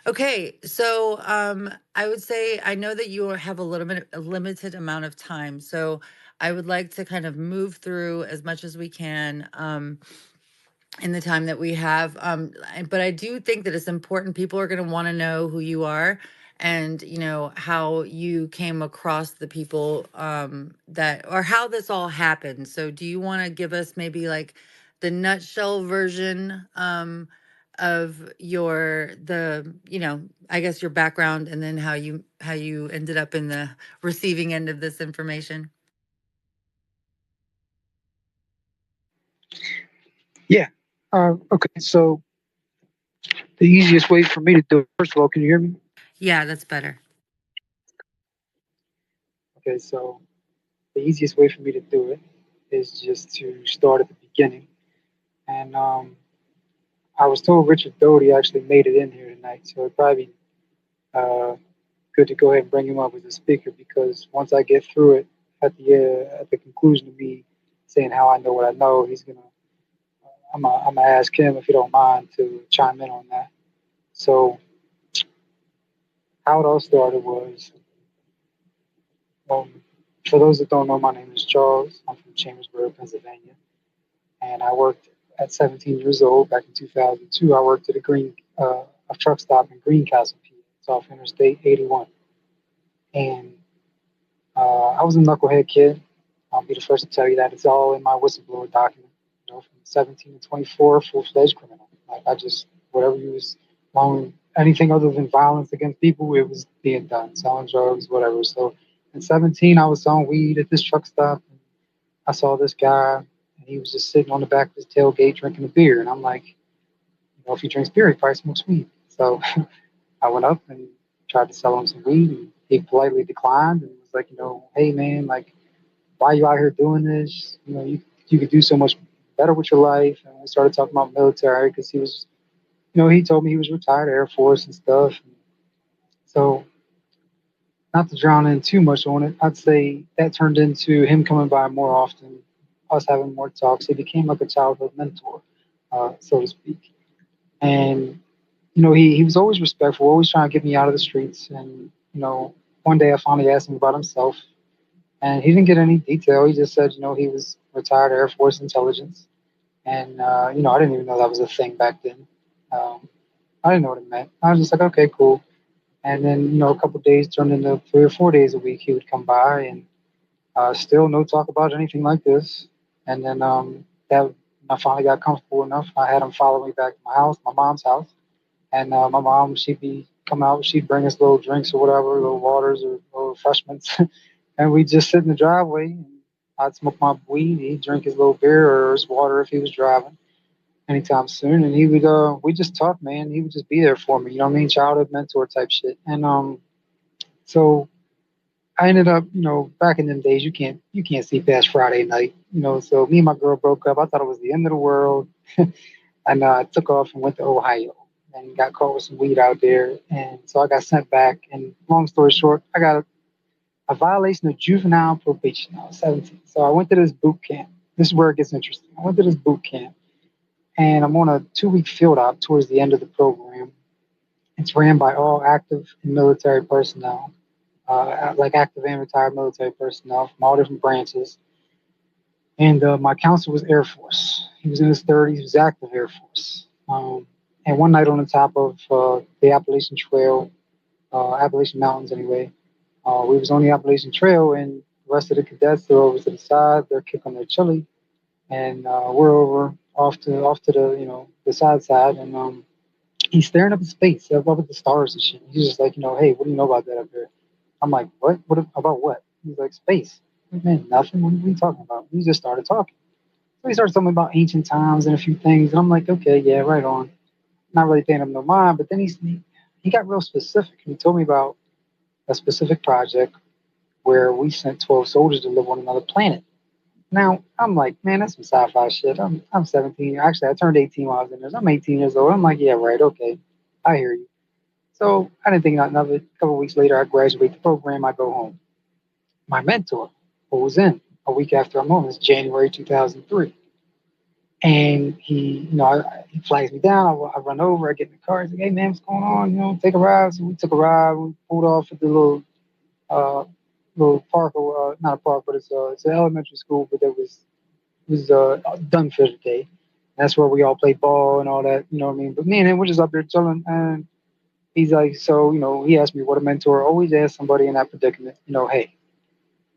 Okay, so I would say I know that you have a limited amount of time, so I would like to kind of move through as much as we can in the time that we have. But I do think that it's important. People are going to want to know who you are, and how you came across the people that, or how this all happened. So, do you want to give us maybe like the nutshell version? Of I guess your background, and then how you ended up in the receiving end of this information. Yeah. Okay. So the easiest way for me to do it, first of all, can you hear me? Yeah, that's better. Okay. So the easiest way for me to do it is just to start at the beginning. And I was told Richard Doty actually made it in here tonight. So it'd probably be good to go ahead and bring him up as a speaker because once I get through it at the conclusion of me saying how I know what I know, I'm gonna ask him if he don't mind to chime in on that. So how it all started was, um, for those that don't know, my name is Charles. I'm from Chambersburg, Pennsylvania, and I worked at 17 years old back in 2002. I worked at a truck stop in Greencastle, PA. It's off Interstate 81, and I was a knucklehead kid. I'll be the first to tell you that. It's all in my whistleblower document. From 17 to 24, full-fledged criminal. Like I just whatever you was long anything other than violence against people, it was being done. Selling drugs, whatever. So at 17, I was selling weed at this truck stop. And I saw this guy, and he was just sitting on the back of his tailgate drinking a beer. And I'm like, if he drinks beer, he probably smokes weed. So I went up and tried to sell him some weed, and he politely declined and was like, hey man, like why are you out here doing this? You could do so much better with your life. And we started talking about military because he told me he was retired Air Force and stuff. So, not to drown in too much on it, I'd say that turned into him coming by more often, us having more talks. He became like a childhood mentor, so to speak. And, he was always respectful, always trying to get me out of the streets. And, one day I finally asked him about himself. And he didn't get any detail. He just said, he was retired Air Force intelligence. And, I didn't even know that was a thing back then. Um, I didn't know what it meant. I was just like, okay, cool. And then, a couple of days turned into 3 or 4 days a week. He would come by and still no talk about anything like this. And then that I finally got comfortable enough. I had him follow me back to my house, my mom's house. And my mom, she'd be come out, she'd bring us little drinks or whatever, little waters or refreshments. And we'd just sit in the driveway. And I'd smoke my weed. He'd drink his little beer or his water if he was driving anytime soon. And we just talk, man. He would just be there for me. You know what I mean? Childhood mentor type shit. And so I ended up, back in them days, you can't see past Friday night. So me and my girl broke up. I thought it was the end of the world. And I took off and went to Ohio and got caught with some weed out there. And so I got sent back. And long story short, I got a violation of juvenile probation. I was 17. So I went to this boot camp. This is where it gets interesting. I went to this boot camp and I'm on a 2 week field op towards the end of the program. It's ran by all active and military personnel, like active and retired military personnel from all different branches. And my counselor was Air Force. He was in his 30s. He was active Air Force. And one night on the top of the Appalachian Trail, Appalachian Mountains anyway, we was on the Appalachian Trail, and the rest of the cadets are over to the side. They're kicking their chili, and we're over off to the the side, and he's staring up at space, up at the stars and shit. He's just like, hey, what do you know about that up there? I'm like, what? What about what? He's like, space. I'm like, man, nothing. What are you talking about? He just started talking. So he started talking about ancient times and a few things, and I'm like, okay, yeah, right on. Not really paying him no mind, but then he got real specific. He told me about a specific project where we sent 12 soldiers to live on another planet. Now, I'm like, man, that's some sci-fi shit. I'm 17. Actually, I turned 18 while I was in there. So I'm 18 years old. I'm like, yeah, right, okay. I hear you. So I didn't think nothing of it. A couple of weeks later, I graduate the program. I go home. My mentor, who was in a week after I'm home, is January 2003. And he flags me down. I run over. I get in the car. He's like, "Hey man, what's going on? Take a ride." So we took a ride. We pulled off at the uh, little park, or not a park, but it's an elementary school. But it was done for the day. That's where we all played ball and all that. You know what I mean? But me and him, we're just up there chilling. And he's like, so he asked me what a mentor always asks somebody in that predicament. Hey,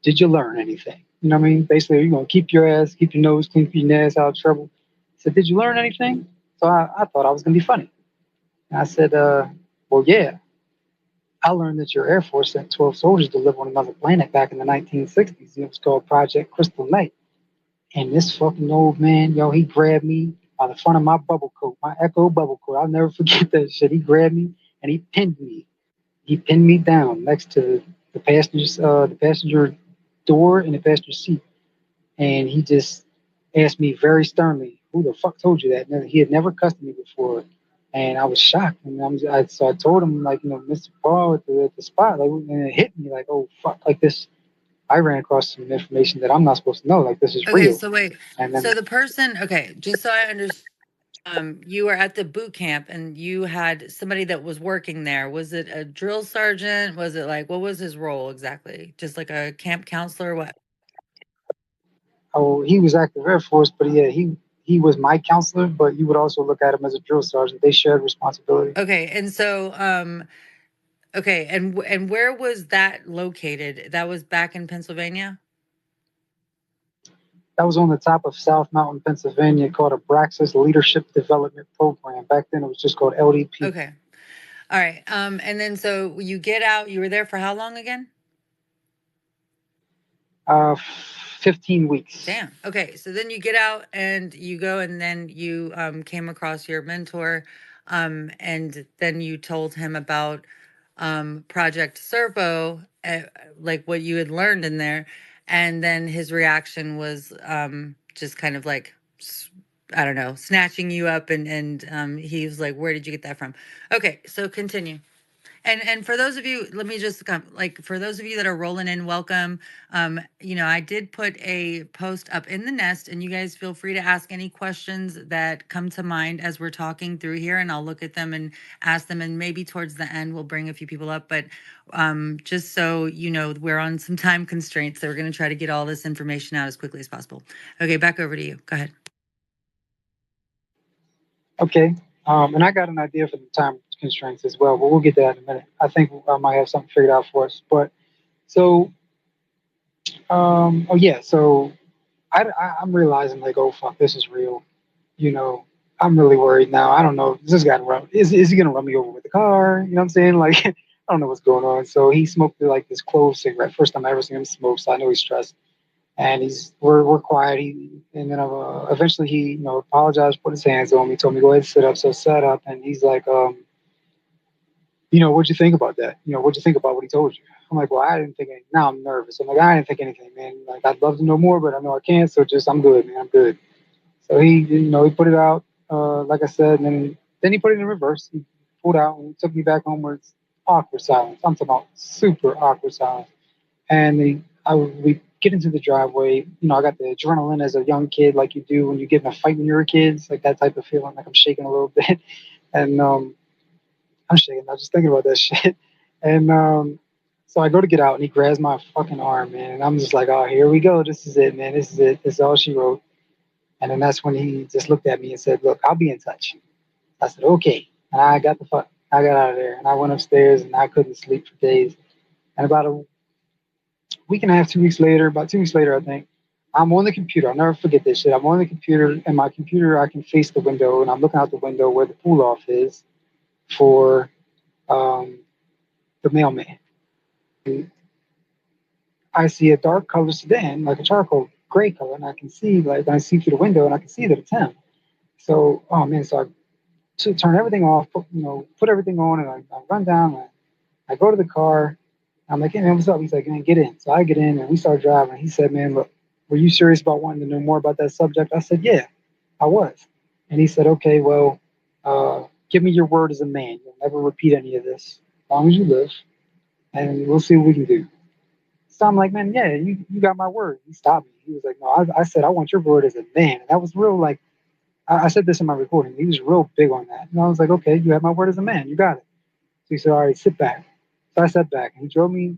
did you learn anything? You know what I mean? Basically, you're gonna keep your nose clean, keep your ass out of trouble. I said, did you learn anything? So I thought I was gonna be funny. And I said, well, yeah. I learned that your Air Force sent 12 soldiers to live on another planet back in the 1960s. And it was called Project Crystal Night. And this fucking old man, he grabbed me by the front of my bubble coat, my Echo bubble coat. I'll never forget that shit. He grabbed me and he pinned me. He pinned me down next to the passenger door and the passenger seat. And he just asked me very sternly, "Who the fuck told you that?" He had never cussed me before, and I was shocked. And so I told him, like, Mr. Paul at the spot, like, and it hit me like, "Oh fuck!" Like this, I ran across some information that I'm not supposed to know. Like this is Okay, real. so wait. And then So the person, okay, just so I understand, you were at the boot camp and you had somebody that was working there. Was it a drill sergeant? Was it like, what was his role exactly? Just like a camp counselor? What? he was active Air Force, but yeah, he was my counselor, but you would also look at him as a drill sergeant. They shared responsibility. Okay, and so, okay, and where was that located? That was back in Pennsylvania? That was on the top of South Mountain, Pennsylvania, called a Praxis Leadership Development Program. Back then, it was just called LDP. Okay. All right. And then so you get out, you were there for how long again? Uh, 15 weeks. Damn. Okay. So then you get out and you go and then you came across your mentor and then you told him about Project Serpo, like what you had learned in there. And then his reaction was just kind of like, I don't know, snatching you up and he was like, where did you get that from? Okay. So continue. And for those of you, let me just come like for those of you that are rolling in, welcome. I did put a post up in the nest, and you guys feel free to ask any questions that come to mind as we're talking through here, and I'll look at them and ask them, and maybe towards the end we'll bring a few people up. But just so you know, we're on some time constraints, so we're going to try to get all this information out as quickly as possible. Okay, back over to you. Go ahead. Okay. And I got an idea for the time constraints as well, but we'll get to that in a minute. I think I might have something figured out for us. But so, oh yeah, so I'm realizing like, oh fuck, this is real. You know, I'm really worried now. I don't know. This guy run is he gonna run me over with the car? You know what I'm saying? Like, I don't know what's going on. So he smoked like this clove cigarette. First time I ever seen him smoke, so I know he's stressed. And we're quiet. And then eventually he apologized, put his hands on me, told me go ahead and sit up. So I sat up, and he's like, what'd you think about that? What'd you think about what he told you? I'm like, well, I didn't think anything. Now I'm nervous. I'm like, I didn't think anything, man. Like, I'd love to know more, but I know I can't. So just, I'm good, man. I'm good. So he put it out, like I said, and then he put it in reverse. He pulled out and took me back home where it's awkward silence. I'm talking about super awkward silence. And we get into the driveway. I got the adrenaline as a young kid, like you do when you get in a fight when you're a kid. It's like that type of feeling, like I'm shaking a little bit. And I'm shaking. I'm just thinking about that shit. And so I go to get out, and he grabs my fucking arm, man. And I'm just like, oh, here we go. This is it, man. This is it. This is all she wrote. And then that's when he just looked at me and said, look, I'll be in touch. I said, okay. And I got out of there, and I went upstairs, and I couldn't sleep for days. And about a week and a half, 2 weeks later, about 2 weeks later, I think, I'm on the computer. I'll never forget this shit. I'm on the computer, and my computer, I can face the window, and I'm looking out the window where the pull off is for um, the mailman. And I see a dark color sedan, like a charcoal gray color, and I can see, like, I see through the window, and I can see that it's him. So, oh man, so I to turn everything off, put everything on, and I run down. And I go to the car. I'm like, hey man, what's up? He's like, man, get in. So I get in, and we start driving. He said, man, look, were you serious about wanting to know more about that subject? I said, yeah, I was. And he said, okay, well, give me your word as a man. You'll never repeat any of this as long as you live, and we'll see what we can do. So I'm like, man, yeah, you got my word. He stopped me. He was like, no, I said, I want your word as a man. And that was real, like, I said this in my recording. He was real big on that. And I was like, okay, you have my word as a man. You got it. So he said, all right, sit back. So I sat back and he drove me,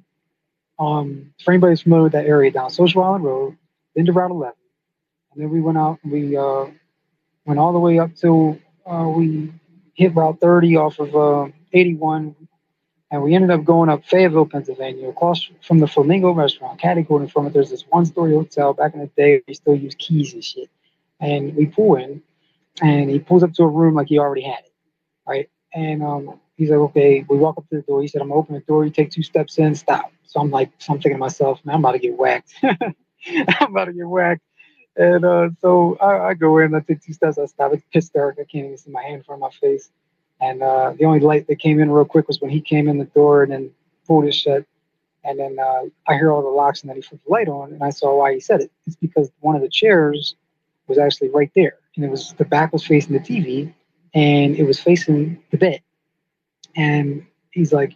for anybody who's familiar with that area, down Social Island Road, into Route 11. And then we went out and we went all the way up till we hit Route 30 off of 81. And we ended up going up Fayetteville, Pennsylvania, across from the Flamingo restaurant, catty corner from it. There's this one-story hotel. Back in the day, we still use keys and shit. And we pull in, and he pulls up to a room like he already had it, right? And he's like, okay, we walk up to the door. He said, I'm gonna open the door. You take 2 steps in, stop. So I'm thinking to myself, man, I'm about to get whacked. I'm about to get whacked. And so I go in, I take 2 steps, I stop. It's pitch dark. I can't even see my hand in front of my face. And the only light that came in real quick was when he came in the door and then pulled it shut. And then I hear all the locks, and then he flipped the light on, and I saw why he said it. It's because one of the chairs was actually right there, and it was the back was facing the TV, and it was facing the bed. And he's like,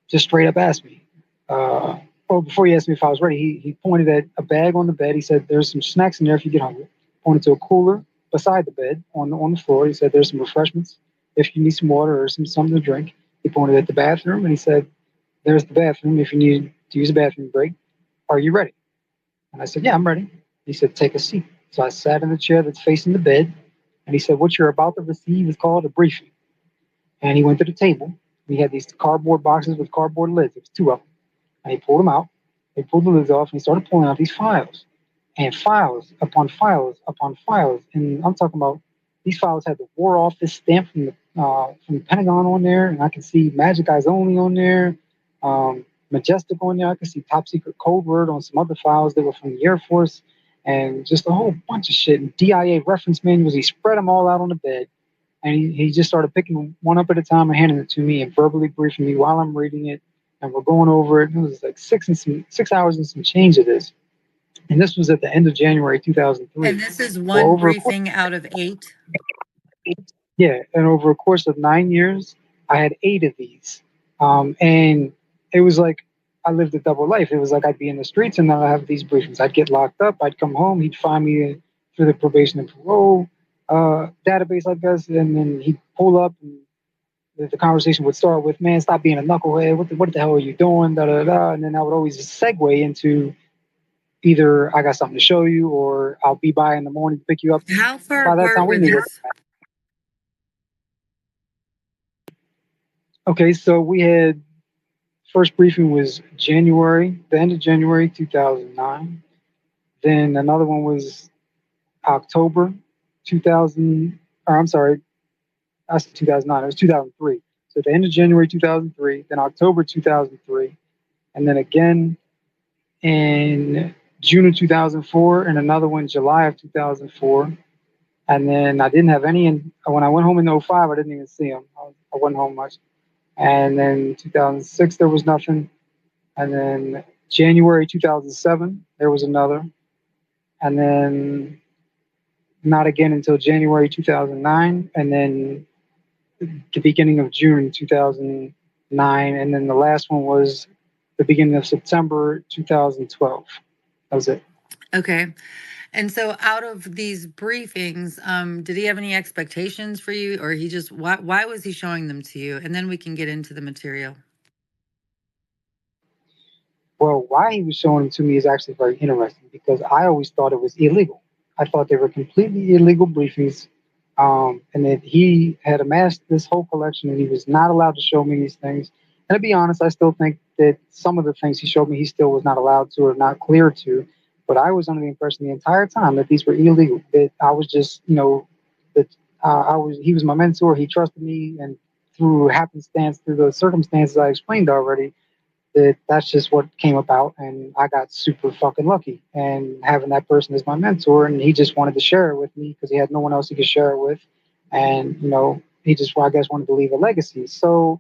just straight up asked me. Well, before he asked me if I was ready, he pointed at a bag on the bed. He said, "There's some snacks in there if you get hungry." Pointed to a cooler beside the bed on the floor. He said, "There's some refreshments if you need some water or something to drink." He pointed at the bathroom and he said, "There's the bathroom if you need to use a bathroom break. Are you ready?" And I said, "Yeah, I'm ready." He said, "Take a seat." So I sat in the chair that's facing the bed, and he said, "What you're about to receive is called a briefing." And he went to the table. We had these cardboard boxes with cardboard lids. There was 2 of them. And he pulled them out. He pulled the lids off and he started pulling out these files. And files upon files upon files. And I'm talking about these files had the War Office stamp from the Pentagon on there. And I can see Magic Eyes Only on there. Majestic on there. I can see Top Secret Code Word on some other files that were from the Air Force. And just a whole bunch of shit. And DIA reference manuals. He spread them all out on the bed. And he just started picking one up at a time and handing it to me and verbally briefing me while I'm reading it. And we're going over it. It was like 6 hours and some change of this. And this was at the end of January And 2003. this is Well, one briefing out of 8. yeah, and over a course of 9 years, I had 8 of these. And it was like I lived a double life. It was like I'd be in the streets and then I'd have these briefings. I'd get locked up. I'd come home. He'd find me through the probation and parole database, I guess, and then he'd pull up and the conversation would start with, "Man, stop being a knucklehead. What the hell are you doing?" Da, da, da. And then I would always segue into either I got something to show you or I'll be by in the morning to pick you up. How far By that time, apart we were knew what. these? Okay, so we had first briefing was January, the end of January 2009. Then another one was October 2000, or I'm sorry, I said 2009. It was 2003. So the end of January 2003, then October 2003, and then again in June of 2004, and another one July of 2004. And then I didn't have any when I went home in '05. I didn't even see them. I wasn't home much. And then 2006, there was nothing. And then January 2007, there was another. And then not again until January 2009. And then the beginning of June 2009. And then the last one was the beginning of September 2012. That was it. Okay. And so out of these briefings, did he have any expectations for you, or he just why was he showing them to you? And then we can get into the material. Well, why he was showing them to me is actually very interesting because I always thought it was illegal. I thought they were completely illegal briefings, and that he had amassed this whole collection and he was not allowed to show me these things. And to be honest, I still think that some of the things he showed me, he still was not allowed to or not clear to. But I was under the impression the entire time that these were illegal. That I was just, that he was my mentor. He trusted me, and through happenstance, through the circumstances I explained already, that's just what came about, and I got super fucking lucky and having that person as my mentor, and he just wanted to share it with me because he had no one else he could share it with, and he just, I guess, wanted to leave a legacy. So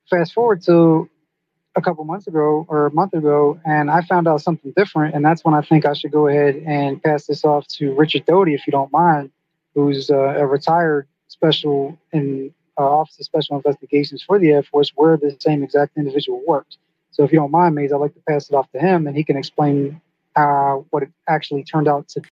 fast forward to a couple months ago or a month ago, and I found out something different, and that's when I think I should go ahead and pass this off to Richard Doty, if you don't mind, who's a retired special in Office of Special Investigations for the Air Force, where the same exact individual worked. So if you don't mind, Maze, I'd like to pass it off to him, and he can explain what it actually turned out to